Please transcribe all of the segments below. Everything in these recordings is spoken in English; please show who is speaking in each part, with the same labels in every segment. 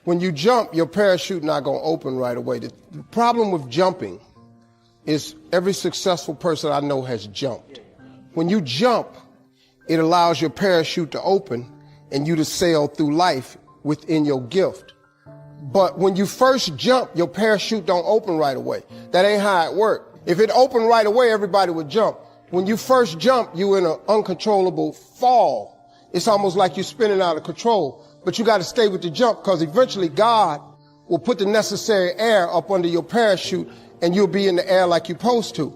Speaker 1: When you jump, your parachute not going to open right away. The problem with jumping is every successful person I know has jumped. When you jump, it allows your parachute to open and you to sail through life within your gift. But when you first jump, your parachute don't open right away. That ain't how it works. If it opened right away, everybody would jump. When you first jump, you're in an uncontrollable fall. It's almost like you're spinning out of control. But you got to stay with the jump, because eventually God will put the necessary air up under your parachute and you'll be in the air like you're supposed to.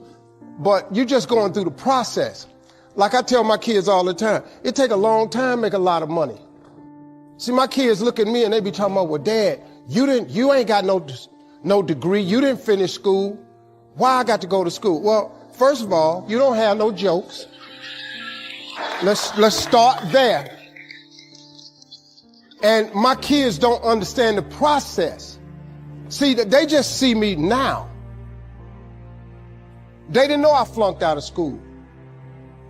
Speaker 1: But you're just going through the process. Like I tell my kids all the time, it take a long time to make a lot of money. See, my kids look at me and they be talking about, well, Dad, you ain't got no degree. You didn't finish school. Why I got to go to school? Well, first of all, you don't have no jokes. Let's start there. And my kids don't understand the process. See, they just see me now. They didn't know I flunked out of school.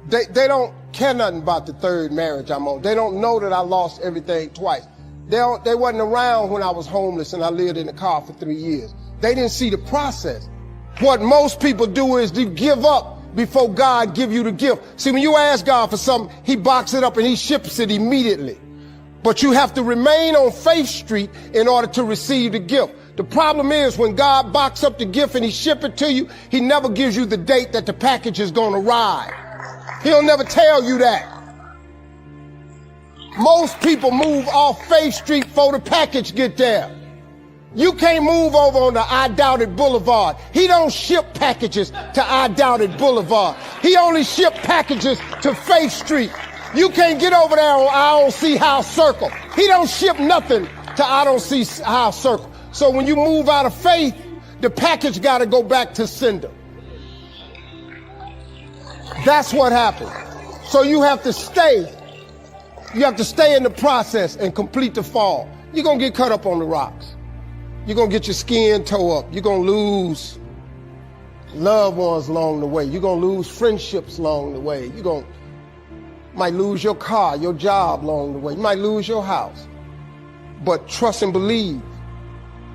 Speaker 1: They don't care nothing about the third marriage I'm on. They don't know that I lost everything twice. They wasn't around when I was homeless and I lived in the car for 3 years. They didn't see the process. What most people do is they give up before God give you the gift. See, when you ask God for something, he boxes it up and he ships it immediately. But you have to remain on Faith Street in order to receive the gift. The problem is when God boxes up the gift and he ship it to you, he never gives you the date that the package is going to arrive. He'll never tell you that. Most people move off Faith Street before the package get there. You can't move over on the I Doubted Boulevard. He don't ship packages to I Doubted Boulevard. He only ship packages to Faith Street. You can't get over there on I Don't See How Circle. He don't ship nothing to I Don't See How Circle. So when you move out of faith, the package got to go back to sender. That's what happens. So you have to stay. You have to stay in the process and complete the fall. You're going to get cut up on the rocks. You're going to get your skin toe up. You're going to lose loved ones along the way. You're going to lose friendships along the way. Might lose your car, your job along the way. You might lose your house. But trust and believe.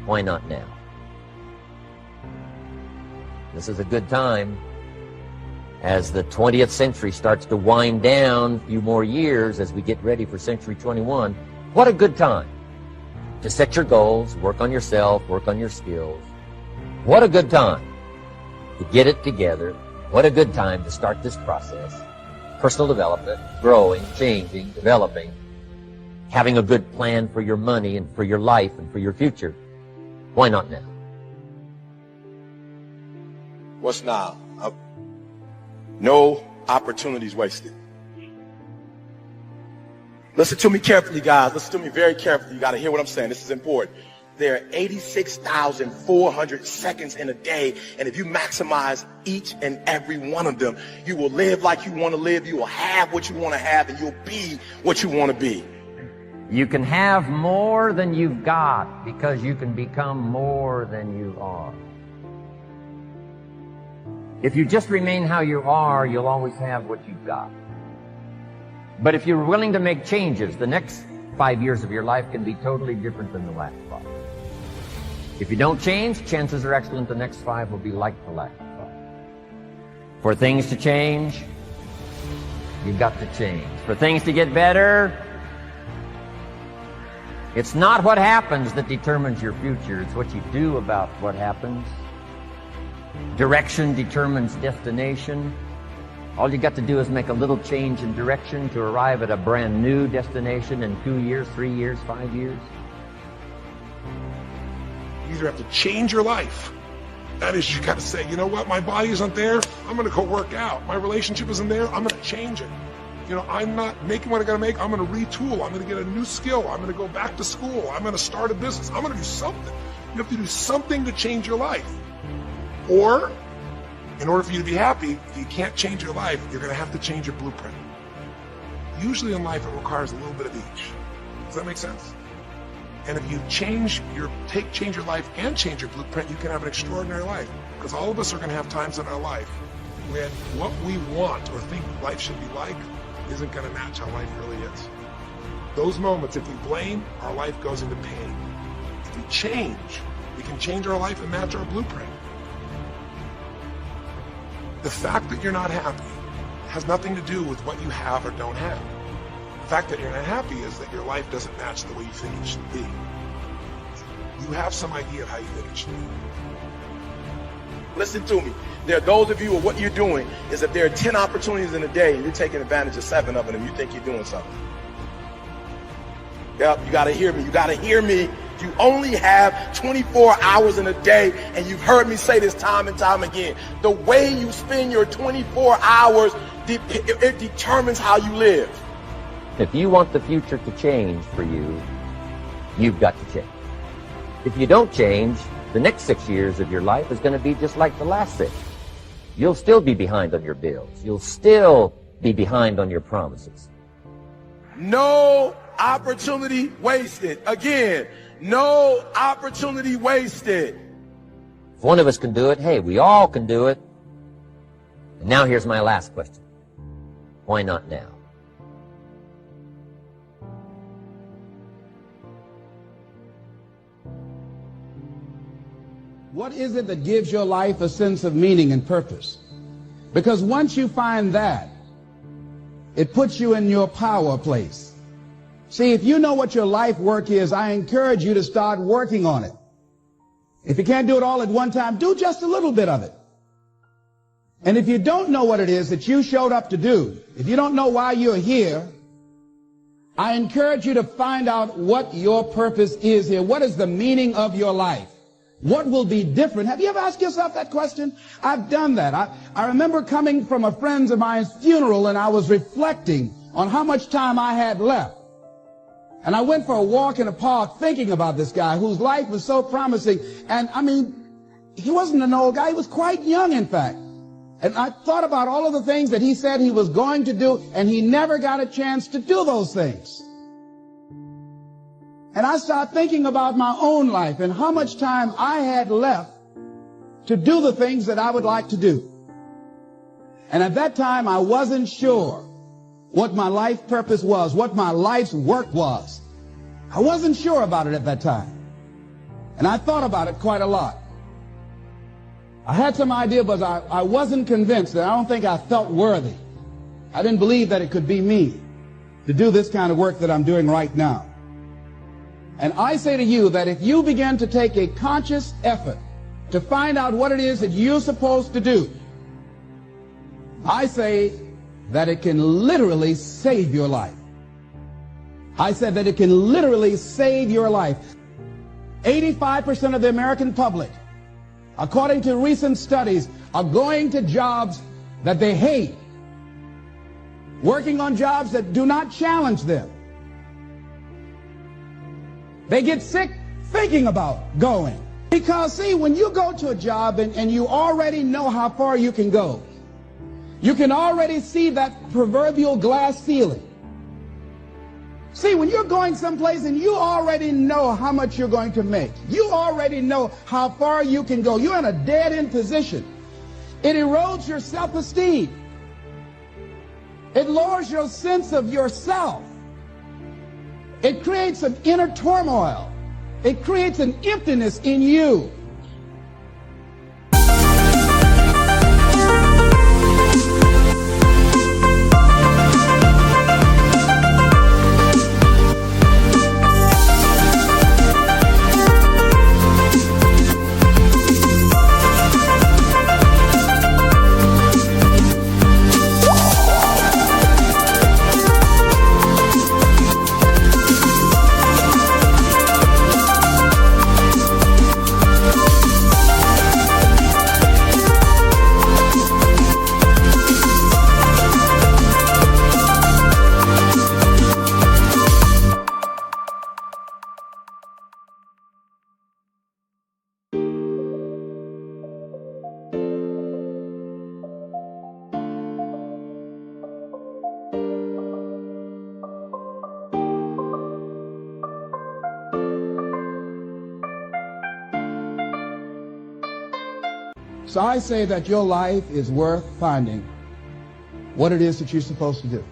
Speaker 2: Why not now? This is a good time. As the 20th century starts to wind down a few more years as we get ready for century 21, what a good time to set your goals, work on yourself, work on your skills. What a good time to get it together. What a good time to start this process. Personal development, growing, changing, developing, having a good plan for your money and for your life and for your future. Why not now?
Speaker 3: What's now? No opportunities wasted. Listen to me carefully, guys. Listen to me very carefully. You got to hear what I'm saying. This is important. There are 86,400 seconds in a day, and if you maximize each and every one of them, you will live like you want to live, you will have what you want to have, and you'll be what you want to be.
Speaker 2: You can have more than you've got because you can become more than you are. If you just remain how you are, you'll always have what you've got. But if you're willing to make changes, the next 5 years of your life can be totally different than the last 5. If you don't change, chances are excellent the next 5 will be like the last 5. For things to change, you've got to change. For things to get better, it's not what happens that determines your future. It's what you do about what happens. Direction determines destination. All you got to do is make a little change in direction to arrive at a brand new destination in 2 years, 3 years, 5 years.
Speaker 4: You either have to change your life. That is, you got to say, you know what, my body isn't there, I'm going to go work out. My relationship isn't there, I'm going to change it. You know, I'm not making what I got to make, I'm going to retool, I'm going to get a new skill, I'm going to go back to school, I'm going to start a business, I'm going to do something. You have to do something to change your life. Or, in order for you to be happy, if you can't change your life, you're going to have to change your blueprint. Usually in life, it requires a little bit of each. Does that make sense? And if you change your life and change your blueprint, you can have an extraordinary life. Because all of us are going to have times in our life when what we want or think life should be like isn't going to match how life really is. Those moments, if we blame, our life goes into pain. If we change, we can change our life and match our blueprint. The fact that you're not happy has nothing to do with what you have or don't have. The fact that you're not happy is that your life doesn't match the way you think it should be. You have some idea of how you think it should be.
Speaker 3: Listen to me. There are those of you, or what you're doing is that there are 10 opportunities in a day and you're taking advantage of 7 of them and you think you're doing something. Yep, you got to hear me. You got to hear me. You only have 24 hours in a day, and you've heard me say this time and time again. The way you spend your 24 hours, it determines how you live.
Speaker 2: If you want the future to change for you, you've got to change. If you don't change, the next 6 years of your life is going to be just like the last 6. You'll still be behind on your bills. You'll still be behind on your promises.
Speaker 3: No opportunity wasted. Again, no opportunity wasted.
Speaker 2: If one of us can do it, hey, we all can do it. And now here's my last question. Why not now?
Speaker 5: What is it that gives your life a sense of meaning and purpose? Because once you find that, it puts you in your power place. See, if you know what your life work is, I encourage you to start working on it. If you can't do it all at one time, do just a little bit of it. And if you don't know what it is that you showed up to do, if you don't know why you're here, I encourage you to find out what your purpose is here. What is the meaning of your life? What will be different? Have you ever asked yourself that question? I've done that. I remember coming from a friend of mine's funeral, and I was reflecting on how much time I had left. And I went for a walk in a park thinking about this guy whose life was so promising. And I mean, he wasn't an old guy. He was quite young, in fact. And I thought about all of the things that he said he was going to do, and he never got a chance to do those things. And I started thinking about my own life and how much time I had left to do the things that I would like to do. And at that time, I wasn't sure what my life purpose was, what my life's work was. I wasn't sure about it at that time. And I thought about it quite a lot. I had some idea, but I wasn't convinced, and I don't think I felt worthy. I didn't believe that it could be me to do this kind of work that I'm doing right now. And I say to you that if you begin to take a conscious effort to find out what it is that you're supposed to do, I say that it can literally save your life. I said that it can literally save your life. 85% of the American public, according to recent studies, are going to jobs that they hate, working on jobs that do not challenge them. They get sick thinking about going. Because, see, when you go to a job and you already know how far you can go, you can already see that proverbial glass ceiling. See, when you're going someplace and you already know how much you're going to make, you already know how far you can go, you're in a dead-end position. It erodes your self-esteem. It lowers your sense of yourself. It creates an inner turmoil. It creates an emptiness in you. So I say that your life is worth finding what it is that you're supposed to do.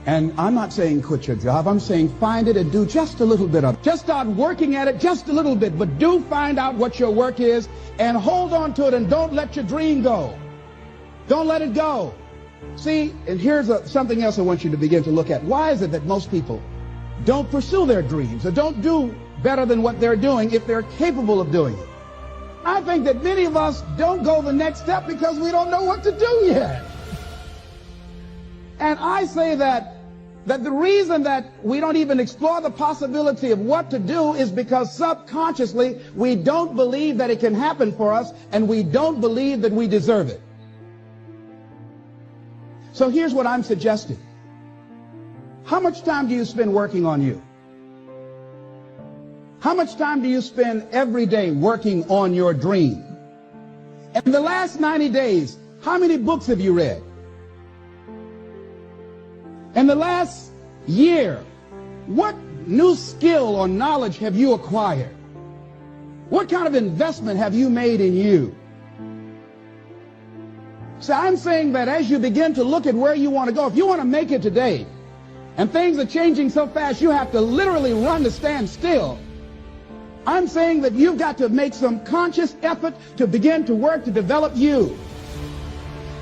Speaker 5: And I'm not saying quit your job. I'm saying find it and do just a little bit of it. Just start working at it just a little bit, but do find out what your work is and hold on to it and don't let your dream go. Don't let it go. See, and here's something else I want you to begin to look at. Why is it that most people don't pursue their dreams or don't do better than what they're doing if they're capable of doing it? I think that many of us don't go the next step because we don't know what to do yet. And I say that the reason that we don't even explore the possibility of what to do is because subconsciously we don't believe that it can happen for us, and we don't believe that we deserve it. So here's what I'm suggesting. How much time do you spend working on you? How much time do you spend every day working on your dream? In the last 90 days, how many books have you read? In the last year, what new skill or knowledge have you acquired? What kind of investment have you made in you? So I'm saying that as you begin to look at where you want to go, if you want to make it today, and things are changing so fast you have to literally run to stand still, I'm saying that you've got to make some conscious effort to begin to work to develop you.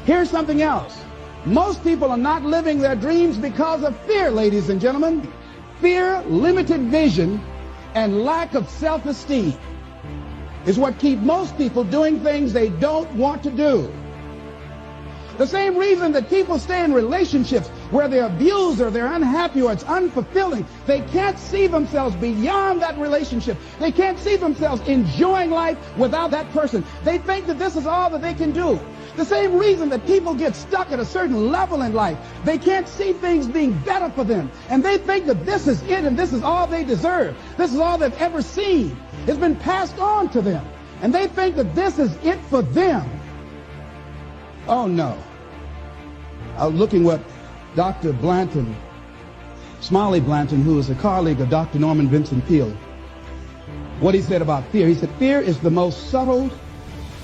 Speaker 5: Here's something else. Most people are not living their dreams because of fear, ladies and gentlemen. Fear, limited vision, and lack of self-esteem is what keep most people doing things they don't want to do. The same reason that people stay in relationships where they're abused or they're unhappy or it's unfulfilling. They can't see themselves beyond that relationship. They can't see themselves enjoying life without that person. They think that this is all that they can do. The same reason that people get stuck at a certain level in life. They can't see things being better for them. And they think that this is it and this is all they deserve. This is all they've ever seen. It's been passed on to them. And they think that this is it for them. Oh no. I was looking what Dr. Blanton, Smiley Blanton, who is a colleague of Dr. Norman Vincent Peale, what he said about fear. He said, fear is the most subtle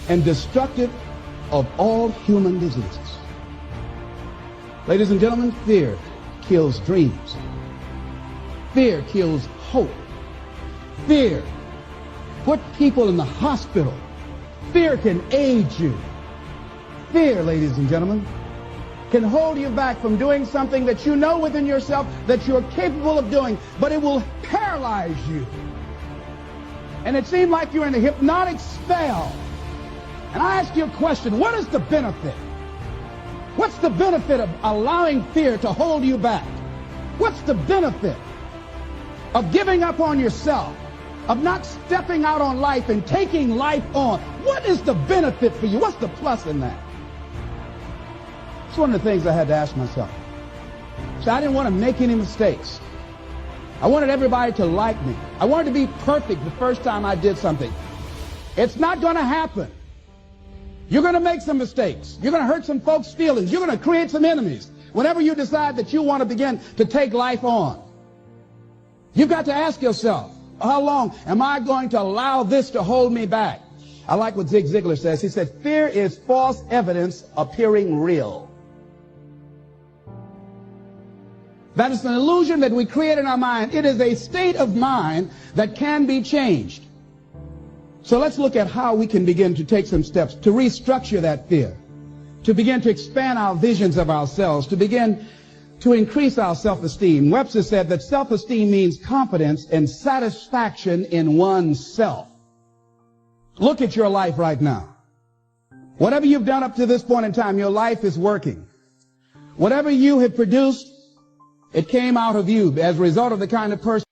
Speaker 5: and destructive of all human diseases. Ladies and gentlemen, fear kills dreams. Fear kills hope. Fear put people in the hospital. Fear can age you. Fear, ladies and gentlemen, can hold you back from doing something that you know within yourself that you're capable of doing, but it will paralyze you. And it seems like you're in a hypnotic spell. And I ask you a question, what is the benefit? What's the benefit of allowing fear to hold you back? What's the benefit of giving up on yourself, of not stepping out on life and taking life on? What is the benefit for you? What's the plus in that? It's one of the things I had to ask myself. So I didn't want to make any mistakes. I wanted everybody to like me. I wanted to be perfect the first time I did something. It's not going to happen. You're going to make some mistakes. You're going to hurt some folks' feelings. You're going to create some enemies whenever you decide that you want to begin to take life on. You've got to ask yourself, how long am I going to allow this to hold me back? I like what Zig Ziglar says. He said, fear is false evidence appearing real. That is an illusion that we create in our mind. It is a state of mind that can be changed. So let's look at how we can begin to take some steps to restructure that fear, to begin to expand our visions of ourselves, to begin to increase our self-esteem. Webster said that self-esteem means confidence and satisfaction in oneself. Look at your life right now. Whatever you've done up to this point in time, your life is working. Whatever you have produced, it came out of you as a result of the kind of person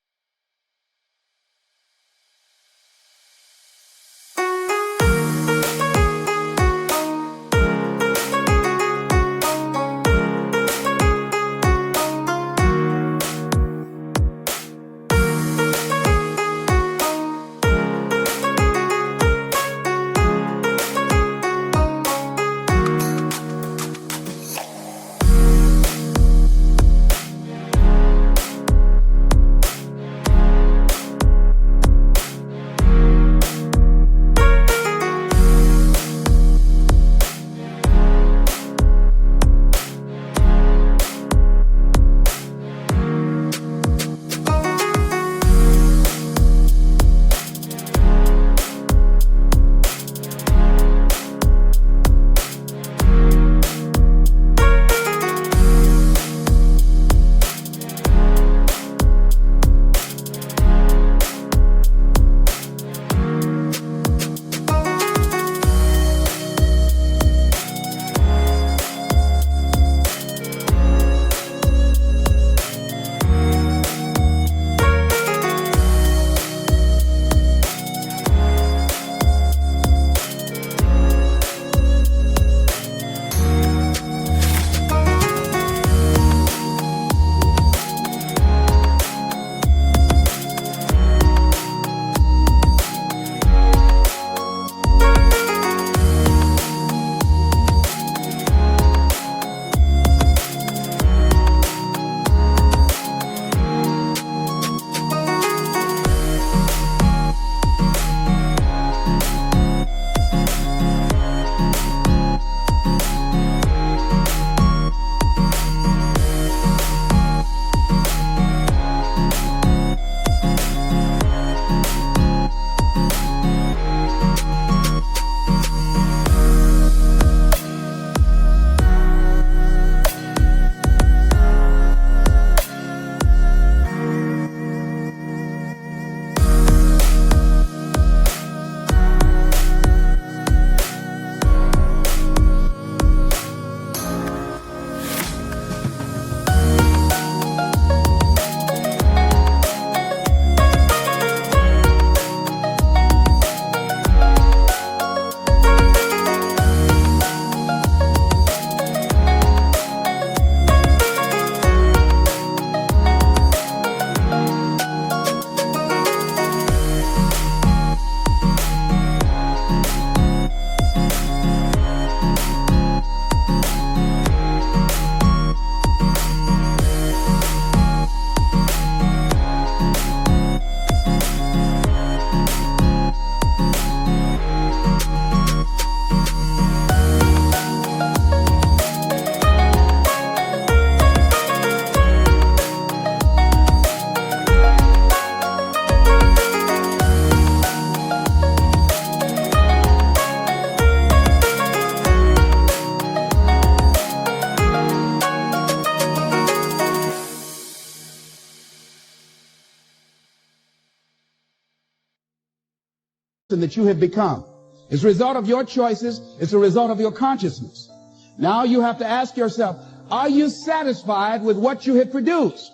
Speaker 5: that you have become. It's a result of your choices. It's a result of your consciousness. Now you have to ask yourself, are you satisfied with what you have produced?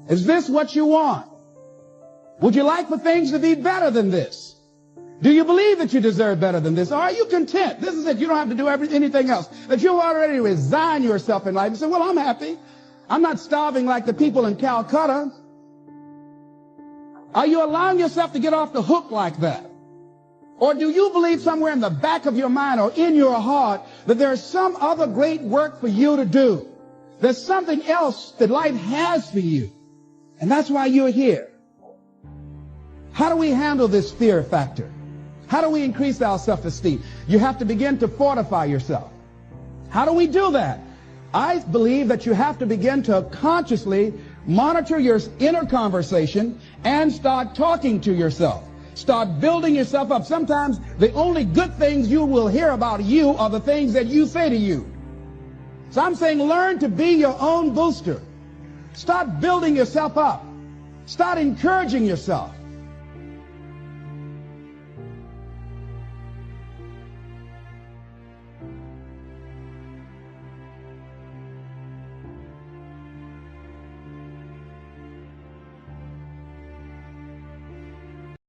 Speaker 5: Is this what you want? Would you like for things to be better than this? Do you believe that you deserve better than this? Or are you content? This is it. You don't have to do anything else. That you've already resigned yourself in life and say, well, I'm happy. I'm not starving like the people in Calcutta. Are you allowing yourself to get off the hook like that? Or do you believe somewhere in the back of your mind or in your heart that there's some other great work for you to do? There's something else that life has for you. And that's why you're here. How do we handle this fear factor? How do we increase our self-esteem? You have to begin to fortify yourself. How do we do that? I believe that you have to begin to consciously monitor your inner conversation and start talking to yourself. Start building yourself up. Sometimes the only good things you will hear about you are the things that you say to you. So I'm saying learn to be your own booster. Start building yourself up. Start encouraging yourself.